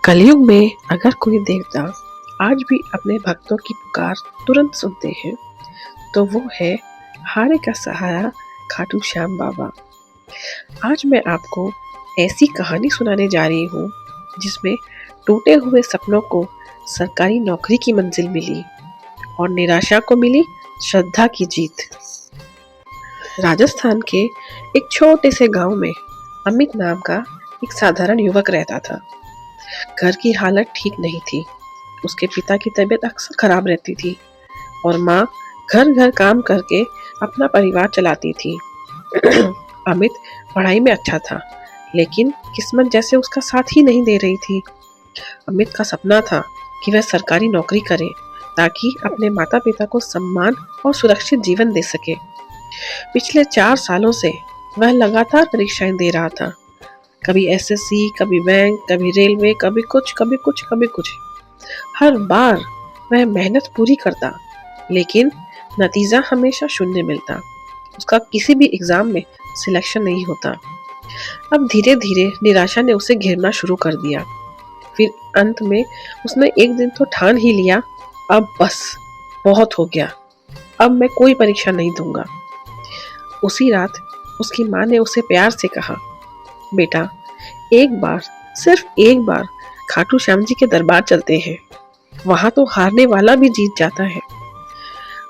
कलयुग में अगर कोई देवता आज भी अपने भक्तों की पुकार तुरंत सुनते हैं तो वो है हारे का सहारा खाटू श्याम बाबा। आज मैं आपको ऐसी कहानी सुनाने जा रही हूँ जिसमें टूटे हुए सपनों को सरकारी नौकरी की मंजिल मिली और निराशा को मिली श्रद्धा की जीत। राजस्थान के एक छोटे से गांव में अमित नाम का एक साधारण युवक रहता था। घर की हालत ठीक नहीं थी। उसके पिता की तबीयत अक्सर खराब रहती थी और माँ घर घर काम करके अपना परिवार चलाती थी। अमित पढ़ाई में अच्छा था, लेकिन किस्मत जैसे उसका साथ ही नहीं दे रही थी। अमित का सपना था कि वह सरकारी नौकरी करे ताकि अपने माता पिता को सम्मान और सुरक्षित जीवन दे सके। पिछले 4 सालों से वह लगातार परीक्षाएं दे रहा था, कभी एसएससी, कभी बैंक, कभी रेलवे, कभी कुछ कभी कुछ कभी कुछ। हर बार वह मेहनत पूरी करता, लेकिन नतीजा हमेशा शून्य मिलता। उसका किसी भी एग्जाम में सिलेक्शन नहीं होता। अब धीरे धीरे निराशा ने उसे घेरना शुरू कर दिया। फिर अंत में उसने एक दिन तो ठान ही लिया, अब बस बहुत हो गया, अब मैं कोई परीक्षा नहीं दूंगा। उसी रात उसकी माँ ने उसे प्यार से कहा, बेटा एक बार, सिर्फ एक बार खाटू श्याम जी के दरबार चलते हैं, वहां तो हारने वाला भी जीत जाता है।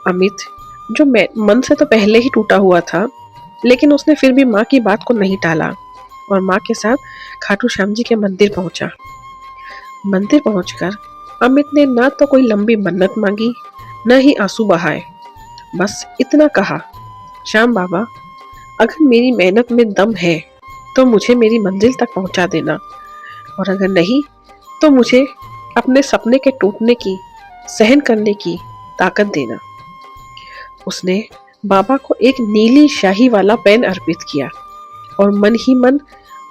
अमित जो मन से तो पहले ही टूटा हुआ था, लेकिन उसने फिर भी माँ की बात को नहीं टाला और माँ के साथ खाटू श्याम जी के मंदिर पहुंचा। मंदिर पहुंचकर अमित ने ना तो कोई लंबी मन्नत मांगी, न ही आंसू बहाए। बस इतना कहा, श्याम बाबा अगर मेरी मेहनत में दम है तो मुझे मेरी मंजिल तक पहुंचा देना, और अगर नहीं तो मुझे अपने सपने के टूटने की, सहन करने की ताकत देना। उसने बाबा को एक नीली शाही वाला पेन अर्पित किया और मन ही मन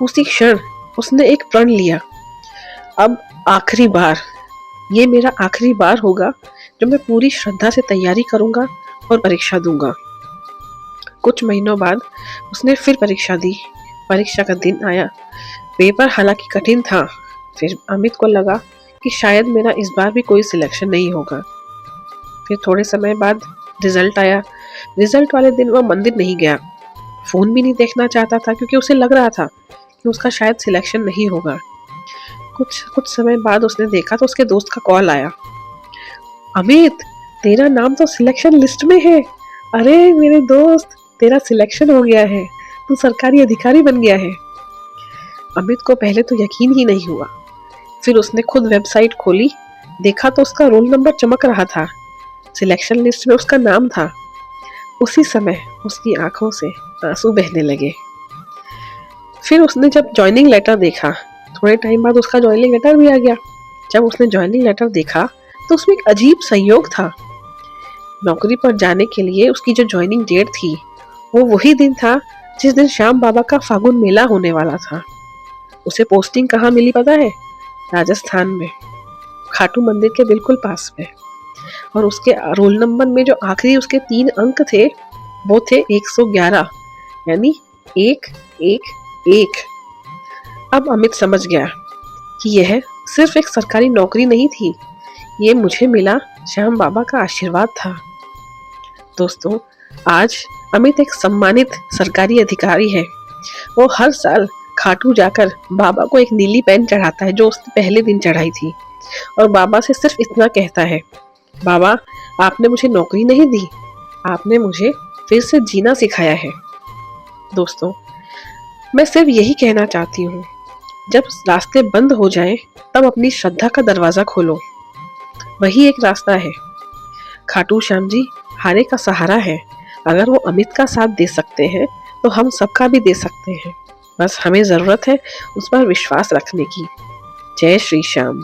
उसी क्षण उसने एक प्रण लिया, अब आखिरी बार, ये मेरा आखिरी बार होगा जो मैं पूरी श्रद्धा से तैयारी करूंगा और परीक्षा दूंगा। कुछ महीनों बाद उसने फिर परीक्षा दी। परीक्षा का दिन आया। पेपर हालांकि कठिन था। फिर अमित को लगा कि शायद मेरा इस बार भी कोई सिलेक्शन नहीं होगा। फिर थोड़े समय बाद रिजल्ट आया। रिजल्ट वाले दिन वह मंदिर नहीं गया, फोन भी नहीं देखना चाहता था, क्योंकि उसे लग रहा था कि उसका शायद सिलेक्शन नहीं होगा। कुछ समय बाद उसने देखा तो उसके दोस्त का कॉल आया, अमित तेरा नाम तो सिलेक्शन लिस्ट में है। अरे मेरे दोस्त, तेरा सिलेक्शन हो गया है, तू सरकारी अधिकारी बन गया है। अमित को पहले तो यकीन ही नहीं हुआ। फिर उसने खुद वेबसाइट खोली, देखा तो उसका रोल नंबर चमक रहा था, सिलेक्शन लिस्ट में उसका नाम था। उसी समय उसकी आंखों से आंसू बहने लगे। फिर उसने जब ज्वाइनिंग लेटर देखा, थोड़े टाइम बाद उसका ज्वाइनिंग लेटर भी आ गया। जब उसने ज्वाइनिंग लेटर देखा तो उसमें एक अजीब संयोग था। नौकरी पर जाने के लिए उसकी जो ज्वाइनिंग डेट थी वो वही दिन था जिस दिन श्याम बाबा का फागुन मेला होने वाला था। उसे पोस्टिंग कहाँ मिली पता है? राजस्थान में, खाटू मंदिर के बिल्कुल पास में। और उसके रोल नंबर में जो आखिरी उसके 3 अंक थे वो थे 111, यानी 111। अब अमित समझ गया कि यह सिर्फ एक सरकारी नौकरी नहीं थी, ये मुझे मिला श्याम बाबा का आशीर्वाद था। दोस्तों, आज अमित एक सम्मानित सरकारी अधिकारी है। वो हर साल खाटू जाकर बाबा को एक नीली पेन चढ़ाता है जो उसने पहले दिन चढ़ाई थी, और बाबा से सिर्फ इतना कहता है, बाबा आपने मुझे नौकरी नहीं दी, आपने मुझे फिर से जीना सिखाया है। दोस्तों, मैं सिर्फ यही कहना चाहती हूँ, जब रास्ते बंद हो जाएं तब अपनी श्रद्धा का दरवाजा खोलो, वही एक रास्ता है। खाटू श्याम जी हारे का सहारा है। अगर वो अमित का साथ दे सकते हैं तो हम सबका भी दे सकते हैं। बस हमें जरूरत है उस पर विश्वास रखने की। जय श्री श्याम।